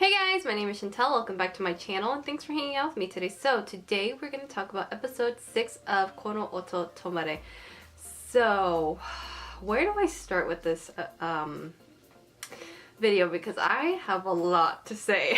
Hey guys, my name is Chantel. Welcome back to my channel and thanks for hanging out with me today. So today we're going to talk about episode 6 of Kono Oto Tomare. So where do I start with this video? Because I have a lot to say.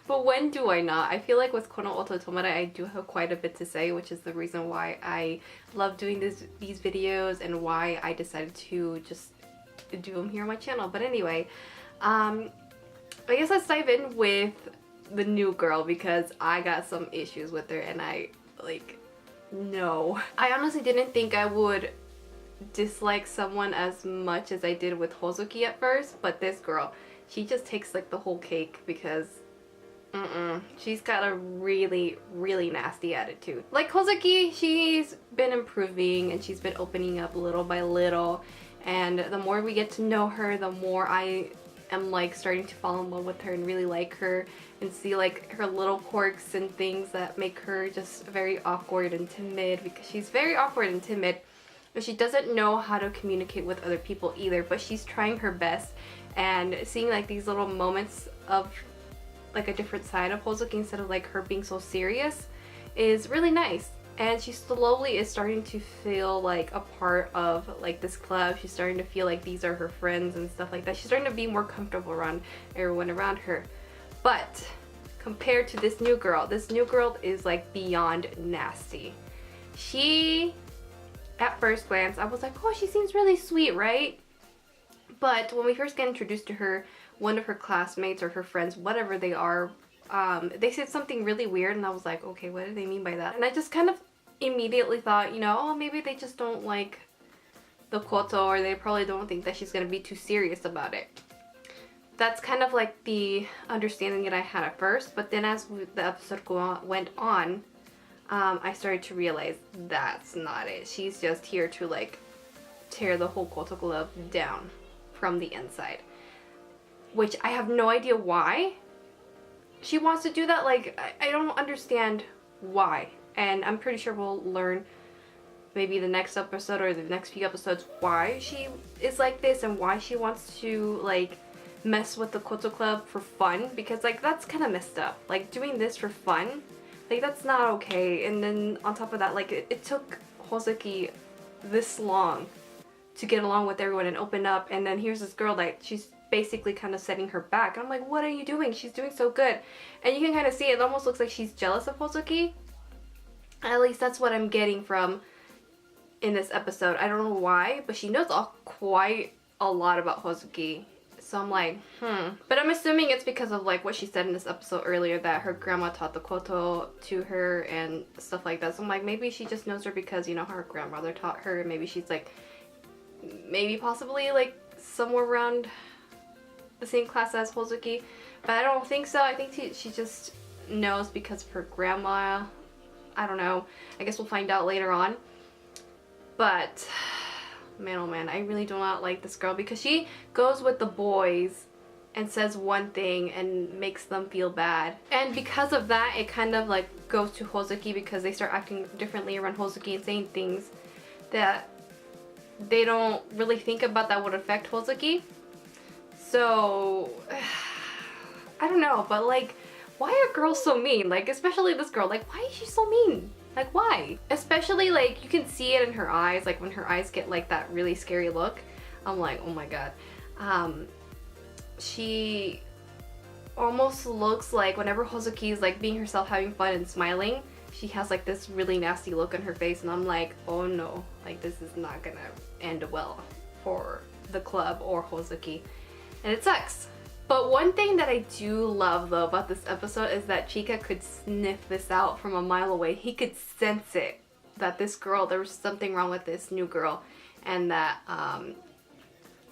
But when do I not? I feel like with Kono Oto Tomare I do have quite a bit to say, which is the reason why I love doing these videos and why I decided to just do them here on my channel. But anyway, I guess let's dive in with the new girl because I got some issues with her and no. I honestly didn't think I would dislike someone as much as I did with Hozuki at first, but this girl, she just takes like the whole cake because she's got a really nasty attitude. Like Hozuki, she's been improving and she's been opening up little by little, and the more we get to know her, the more I am like starting to fall in love with her and really like her and see like her little quirks and things that make her just very awkward and timid, because she's very awkward and timid but she doesn't know how to communicate with other people either, but she's trying her best. And seeing like these little moments of like a different side of Hozuki instead of like her being so serious is really nice. And she slowly is starting to feel like a part of like this club. She's starting to feel like these are her friends and stuff like that. She's starting to be more comfortable around everyone around her. But compared to this new girl is like beyond nasty. She, at first glance, I was like, oh, she seems really sweet, right? But when we first get introduced to her, one of her classmates or her friends, whatever they are, they said something really weird and I was like, okay, what do they mean by that? And I just kind of immediately thought, you know, oh, maybe they just don't like the Koto, or they probably don't think that she's gonna be too serious about it. That's kind of like the understanding that I had at first, but then as the episode went on, I started to realize that's not it. She's just here to like tear the whole Koto club down from the inside, which I have no idea why she wants to do that. Like, I don't understand why. And I'm pretty sure we'll learn maybe the next episode or the next few episodes why she is like this and why she wants to like mess with the Koto club for fun, because like that's kind of messed up. Like doing this for fun, like that's not okay. And then on top of that, like it took Hozuki this long to get along with everyone and open up, and then here's this girl that she's basically kind of setting her back. I'm like, what are you doing? She's doing so good. And you can kind of see it almost looks like she's jealous of Hozuki. At least that's what I'm getting from in this episode. I don't know why, but she knows quite a lot about Hozuki. So I'm like, But I'm assuming it's because of like what she said in this episode earlier, that her grandma taught the Koto to her and stuff like that. So I'm like, maybe she just knows her because, you know, her grandmother taught her. Maybe she's like, maybe possibly like somewhere around the same class as Hozuki. But I don't think so. I think she just knows because of her grandma. I don't know. I guess we'll find out later on. But man, oh man, I really do not like this girl because she goes with the boys and says one thing and makes them feel bad. And because of that, it kind of like goes to Hozuki because they start acting differently around Hozuki and saying things that they don't really think about that would affect Hozuki. So I don't know, but like, why are girls so mean? Like, especially this girl, like, why is she so mean? Like, why? Especially, like, you can see it in her eyes, like, when her eyes get, like, that really scary look. I'm like, oh my god. She almost looks like, whenever Hozuki is, like, being herself, having fun and smiling, she has, like, this really nasty look on her face, and I'm like, oh no. Like, this is not gonna end well for the club or Hozuki. And it sucks. But one thing that I do love though about this episode is that Chika could sniff this out from a mile away. He could sense it, that this girl, there was something wrong with this new girl, and that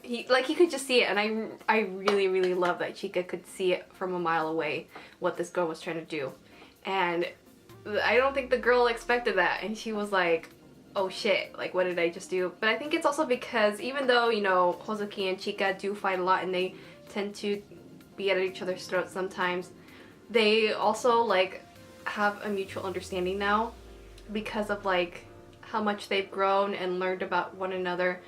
he could just see it. And I really love that Chika could see it from a mile away what this girl was trying to do. And I don't think the girl expected that, and she was like, oh shit, like what did I just do? But I think it's also because even though, you know, Hozuki and Chika do fight a lot and they tend to be at each other's throats sometimes, they also like have a mutual understanding now because of like how much they've grown and learned about one another,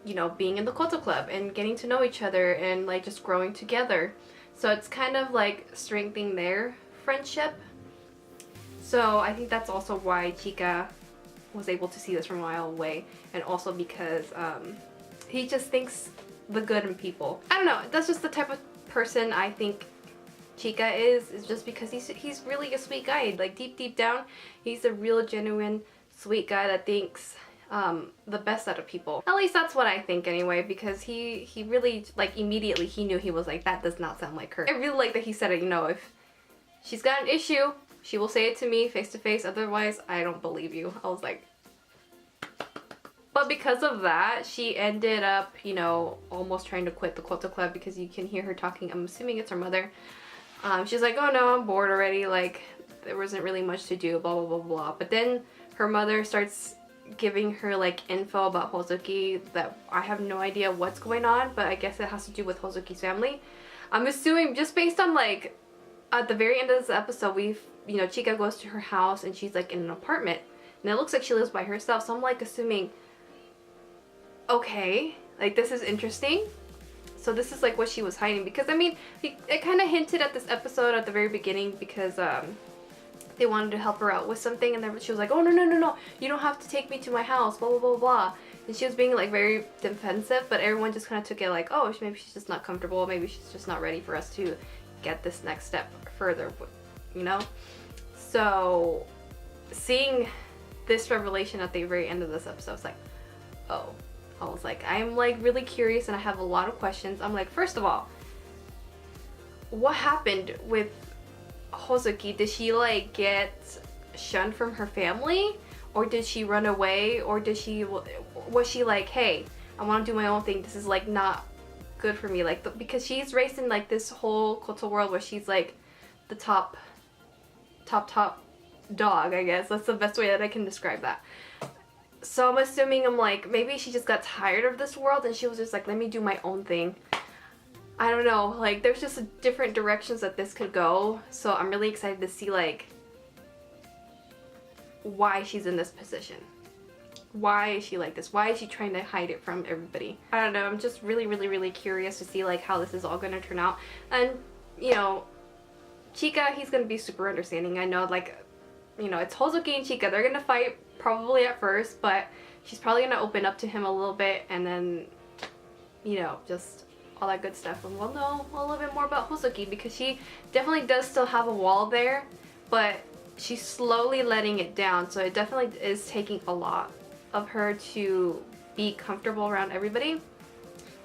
you know, being in the Koto club and getting to know each other and like just growing together. So it's kind of like strengthening their friendship. So I think that's also why Chica was able to see this from a mile away, and also because he just thinks the good in people. I don't know, that's just the type of person I think Chica is just because he's really a sweet guy. Like deep down, he's a real genuine sweet guy that thinks the best out of people. At least that's what I think anyway, because he really, like, immediately he knew, he was like, that does not sound like her. I really like that he said it, you know, if she's got an issue, she will say it to me face to face, otherwise I don't believe you. I was like, but because of that, she ended up, you know, almost trying to quit the Koto Club, because you can hear her talking, I'm assuming it's her mother. She's like, oh no, I'm bored already, like, there wasn't really much to do, blah blah blah blah. But then her mother starts giving her like info about Hozuki that I have no idea what's going on, but I guess it has to do with Hozuki's family. I'm assuming, just based on like, at the very end of this episode, you know, Chica goes to her house and she's like in an apartment, and it looks like she lives by herself, so I'm like assuming, okay, like this is interesting. So this is like what she was hiding, because I mean, it kind of hinted at this episode at the very beginning, because they wanted to help her out with something, and then she was like, oh no, you don't have to take me to my house, blah blah blah blah. And she was being like very defensive, but everyone just kind of took it like, oh, maybe she's just not comfortable, maybe she's just not ready for us to get this next step further, you know? So seeing this revelation at the very end of this episode, I was like, oh. I was like, I'm like really curious and I have a lot of questions. I'm like, first of all, what happened with Hozuki? Did she like get shunned from her family, or did she run away, or was she like, hey, I want to do my own thing, this is like not good for me, like because she's raised in like this whole Koto world where she's like the top dog, I guess that's the best way that I can describe that. So I'm assuming, I'm like, maybe she just got tired of this world and she was just like, let me do my own thing. I don't know, like there's just different directions that this could go. So I'm really excited to see like why she's in this position. Why is she like this? Why is she trying to hide it from everybody? I don't know, I'm just really curious to see like how this is all gonna turn out. And you know, Chica, he's gonna be super understanding. I know, like, you know, it's Hozuki and Chica, they're gonna fight probably at first, but she's probably gonna open up to him a little bit, and then, you know, just all that good stuff. And we'll know a little bit more about Hozuki, because she definitely does still have a wall there, but she's slowly letting it down. So it definitely is taking a lot of her to be comfortable around everybody,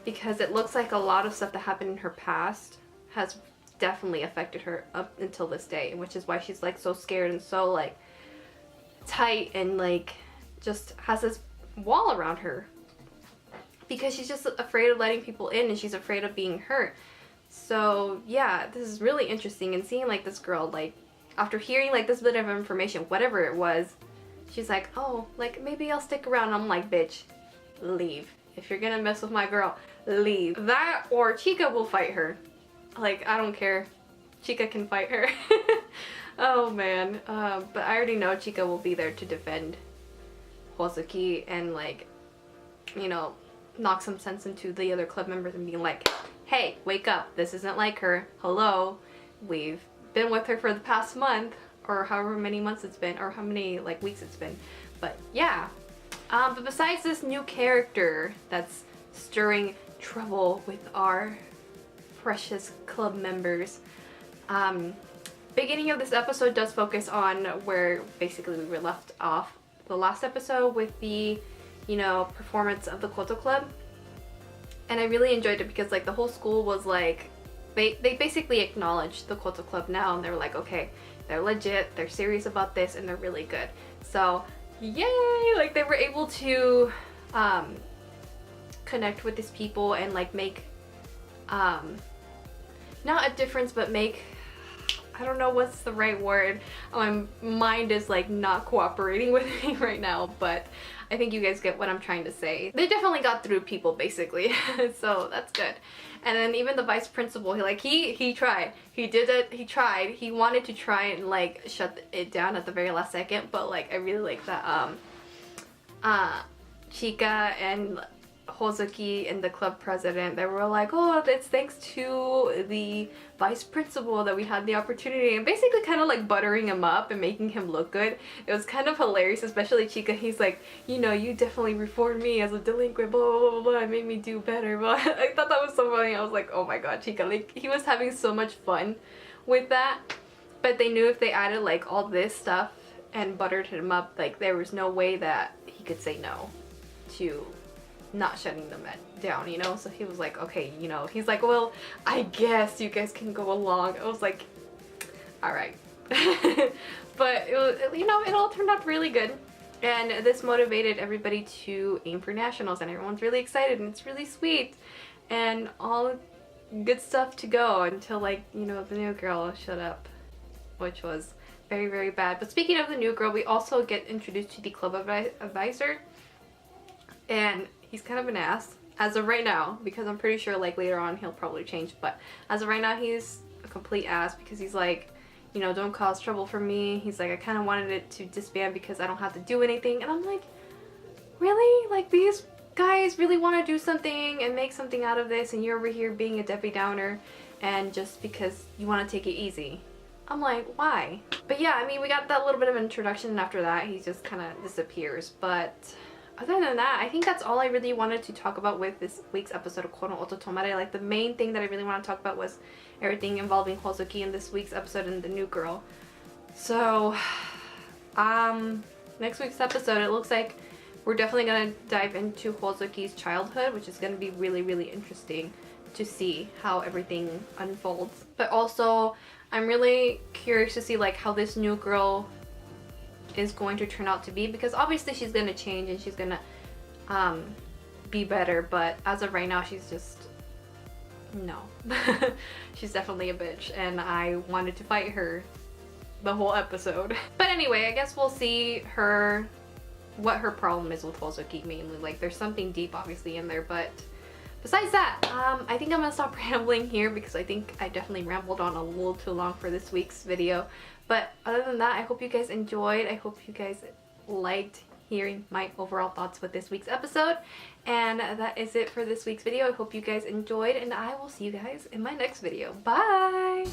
because it looks like a lot of stuff that happened in her past has definitely affected her up until this day, which is why she's like so scared and so like tight and like just has this wall around her, because she's just afraid of letting people in and she's afraid of being hurt. So yeah, this is really interesting, and seeing like this girl, like after hearing like this bit of information, whatever it was, she's like, oh, like maybe I'll stick around. I'm like, bitch, leave. If you're gonna mess with my girl, leave. That or Chica will fight her. Like, I don't care. Chica can fight her. Oh man, but I already know Chica will be there to defend Hozuki and like, you know, knock some sense into the other club members and being like, hey, wake up, this isn't like her, hello, we've been with her for the past month, or however many months it's been, or how many like weeks it's been. But yeah, but besides this new character that's stirring trouble with our precious club members, beginning of this episode does focus on where basically we were left off the last episode with the, you know, performance of the Koto Club. And I really enjoyed it because like the whole school was like, they basically acknowledged the Koto Club now, and they were like, okay, they're legit, they're serious about this, and they're really good. So yay, like they were able to connect with these people and like make not a difference, but make, I don't know what's the right word. My mind is like not cooperating with me right now, but I think you guys get what I'm trying to say. They definitely got through people basically, so that's good. And then even the vice principal, he tried. He did it, he tried. He wanted to try and like shut it down at the very last second, but like I really like that Chica and Hozuki and the club president, they were like, oh, it's thanks to the vice principal that we had the opportunity, and basically kind of like buttering him up and making him look good. It was kind of hilarious, especially Chika. He's like, you know, you definitely reformed me as a delinquent, blah blah blah blah, it made me do better. But I thought that was so funny. I was like, oh my god, Chika, like he was having so much fun with that. But they knew if they added like all this stuff and buttered him up, like there was no way that he could say no to not shutting them down, you know? So he was like, okay, you know, he's like, well, I guess you guys can go along. I was like, all right. But it was, you know, it all turned out really good, and this motivated everybody to aim for nationals, and everyone's really excited, and it's really sweet, and all good stuff to go until, like, you know, the new girl showed up, which was very, very bad. But speaking of the new girl, we also get introduced to the club advisor, and he's kind of an ass as of right now, because I'm pretty sure like later on he'll probably change, but as of right now he's a complete ass, because he's like, you know, don't cause trouble for me. He's like, I kind of wanted it to disband because I don't have to do anything. And I'm like, really? Like, these guys really want to do something and make something out of this, and you're over here being a Debbie Downer, and just because you want to take it easy. I'm like, why? But yeah, I mean, we got that little bit of an introduction, and after that he just kind of disappears. But other than that, I think that's all I really wanted to talk about with this week's episode of Oto Tomare. Like, the main thing that I really want to talk about was everything involving Hozuki in this week's episode and the new girl. So, next week's episode, it looks like we're definitely going to dive into Hozuki's childhood, which is going to be really, really interesting to see how everything unfolds. But also, I'm really curious to see like how this new girl is going to turn out to be, because obviously she's going to change and she's going to be better, but as of right now she's just no. She's definitely a bitch, and I wanted to fight her the whole episode. But anyway, I guess we'll see what her problem is with Hozuki mainly. Like, there's something deep obviously in there, but besides that, I think I'm gonna stop rambling here, because I think I definitely rambled on a little too long for this week's video. But other than that, I hope you guys enjoyed. I hope you guys liked hearing my overall thoughts with this week's episode. And that is it for this week's video. I hope you guys enjoyed, and I will see you guys in my next video. Bye!